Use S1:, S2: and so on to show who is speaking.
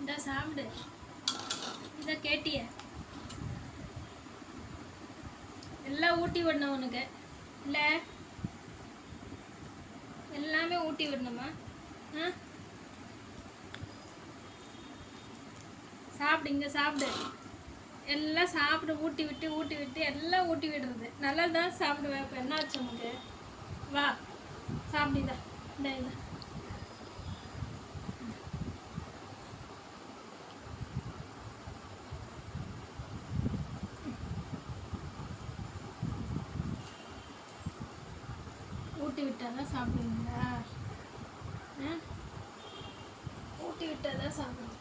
S1: இந்த சாப்பிடு. இதை கேட்டிய எல்லாம் ஊட்டி விடணும் உனக்கு. இல்லை எல்லாமே ஊட்டி விடணுமா? சாப்பிடு, இங்கே சாப்பிடு. எல்லாம் சாப்பிடு. ஊட்டி விட்டு எல்லாம் ஊட்டி விடுறது நல்லது தான். சாப்பிடுவேன். இப்போ என்ன ஆச்சு உனக்கு? வா சாப்பிடுதா. இந்த இதை ஊட்டி விட்டாதான் சாப்பிடுவீங்களா? ஊட்டி விட்டாதான் சாப்பிடுங்க.